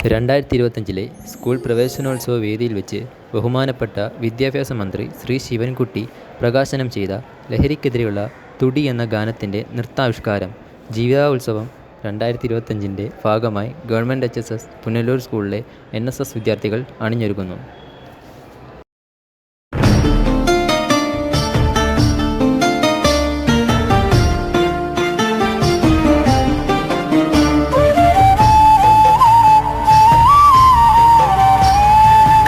2025 school പ്രവേശനോത്സവ വേദിയിൽ വെച്ച് ബഹുമാനപ്പെട്ട വിദ്യാഭ്യാസ മന്ത്രി ശ്രീ ശിവൻകുട്ടി പ്രകാശനം ചെയ്ത ലഹരിക്കെതിരെയുള്ള തുടി എന്ന ഗാനത്തിൻ്റെ നൃത്താവിഷ്കാരം ജീവിതോത്സവം 2025-ൻ്റെ ഭാഗമായി ഗവൺമെൻറ് HSS പുനലൂർ സ്കൂളിലെ NSS വിദ്യാർത്ഥികൾ അണിഞ്ഞൊരുങ്ങുന്നു.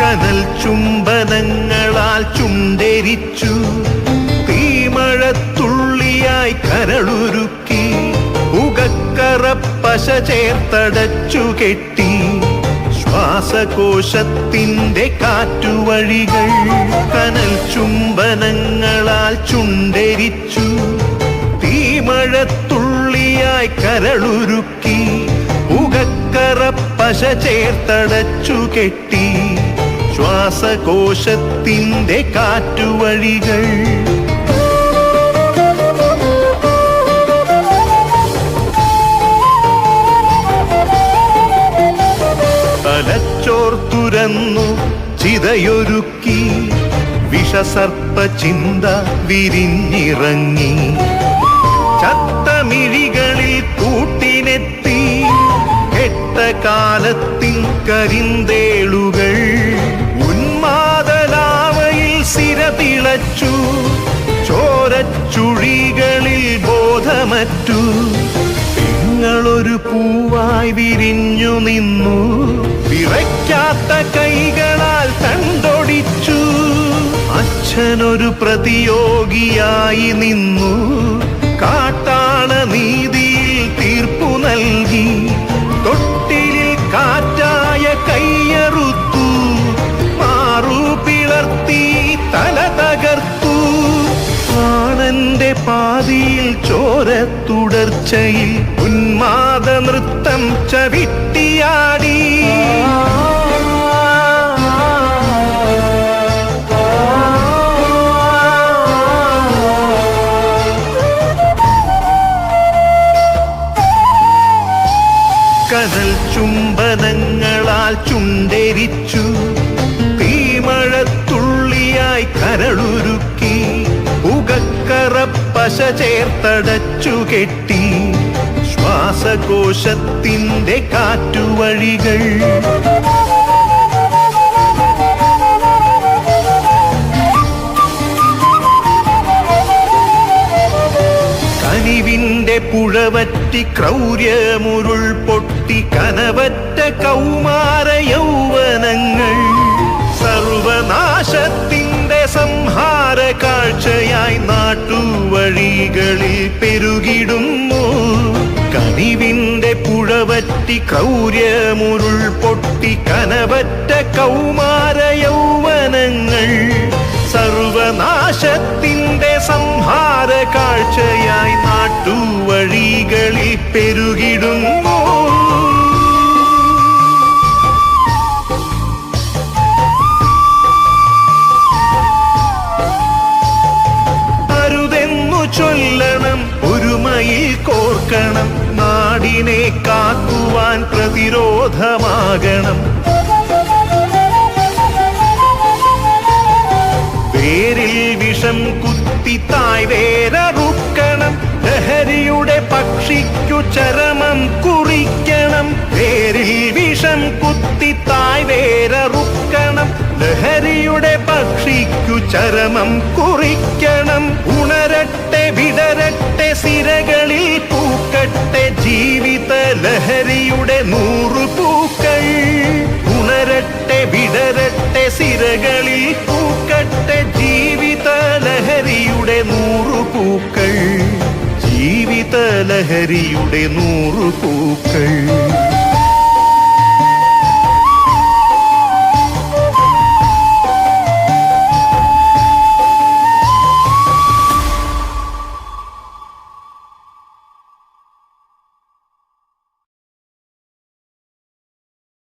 കനൽ ചുംബനങ്ങളാൽ ചുണ്ടെരിച്ചു, തീമഴത്തുള്ളിയായി കരളുരുക്കി, ഉകക്കറപ്പശ ചേർത്തടച്ചു കെട്ടി, ശ്വാസകോശത്തിൻ്റെ കാറ്റുവഴികൾ. കനൽ ചുംബനങ്ങളാൽ ചുണ്ടെരിച്ചു, തീമഴത്തുള്ളിയായി കരളുരുക്കി, ഉകക്കറപ്പശ ചേർത്തടച്ചു കെട്ടി, ശ്വാസകോശത്തിൻ്റെ കാറ്റുവഴികൾ. തലച്ചോർ തുരന്നു ചിതയൊരുക്കി, വിഷസർപ്പ ചിന്ത വിരിഞ്ഞിറങ്ങി, ചത്തമിഴികളിൽ കൂട്ടിനെത്തി, കെട്ട കാലത്തിൻ കരിന്തേളുകൾ. ഉന്മാദലാവയിൽ സിരതിളച്ചു, ചോരച്ചുഴികളിൽ ബോധമറ്റു, നിങ്ങളൊരു പൂവായി വിരിഞ്ഞു നിന്നു, വിറയ്ക്കാത്ത കൈകളാൽ തണ്ടൊടിച്ചു. അച്ഛനൊരു പ്രതിയോഗിയായി നിന്നു, കാട്ടാള നീതിയിൽ തീർപ്പു നൽകി, തൊട്ടിലിൽ കാറ്റായ കയ്യറുത്തു, മാറു പിളർത്തി തല തകർത്തു. പ്രാണന്റെ പാതിയിൽ ചോരത്തുടർച്ചയിൽ ഉന്മാദ നൃത്തം ചവിട്ടിയാടി. കനൽ ചുംബനങ്ങളാൽ ചുണ്ടെരിച്ചു, തീമഴത്തുള്ളിയായി കരളുരുക്കി, ഉകക്കറപ്പശ ചേർത്തടച്ചു കെട്ടി, ശ്വാസകോശത്തിൻ്റെ കാറ്റുവഴികൾ. കനിവിൻ്റെ പുഴവറ്റി ക്രൗര്യമുരുൾ പൊട്ടി, കനവറ്റ കൗമാര യൗവനങ്ങൾ സർവനാശത്തിൻ്റെ സംഹാര കാഴ്ചയായി നാട്ടുവഴികളിൽ പെരുകിടുന്നു. കനിവിൻ്റെ പുഴവറ്റി ക്രൗര്യമുരുൾ പൊട്ടി, കനവറ്റ കൗമാര യൗവനങ്ങൾ സർവനാശത്തിൻ്റെ സംഹാര കാഴ്ചയായി നാട്ടുവഴികളിൽ പെരുകിടുന്നു. അരുതെന്നു ചൊല്ലണം, ഒരുമയിൽ കോർക്കണം, നാടിനെ കാക്കുവാൻ പ്രതിരോധമാകണം. വേരിൽ വിഷം കുത്തി തായ് വേരറുക്കണം, ലഹരിയുടെ പക്ഷിക്കു ചരമം കുറിക്കണം. വേരിൽ വിഷം കുത്തി തായ് വേരറുക്കണം, ലഹരിയുടെ പക്ഷിക്കു ചരമം കുറിക്കണം. ഉണരട്ടെ വിടരട്ടെ സിരകളിൽ പൂക്കട്ടെ, ജീവിത ലഹരിയുടെ 100 പൂക്കൾ. ഉണരട്ടെ വിടരട്ടെ സിരകളിൽ പൂക്കട്ടെ, ജീവിത ലഹരിയുടെ 100 പൂക്കൾ. ജീവിത ലഹരിയുടെ 100 പൂക്കൾ.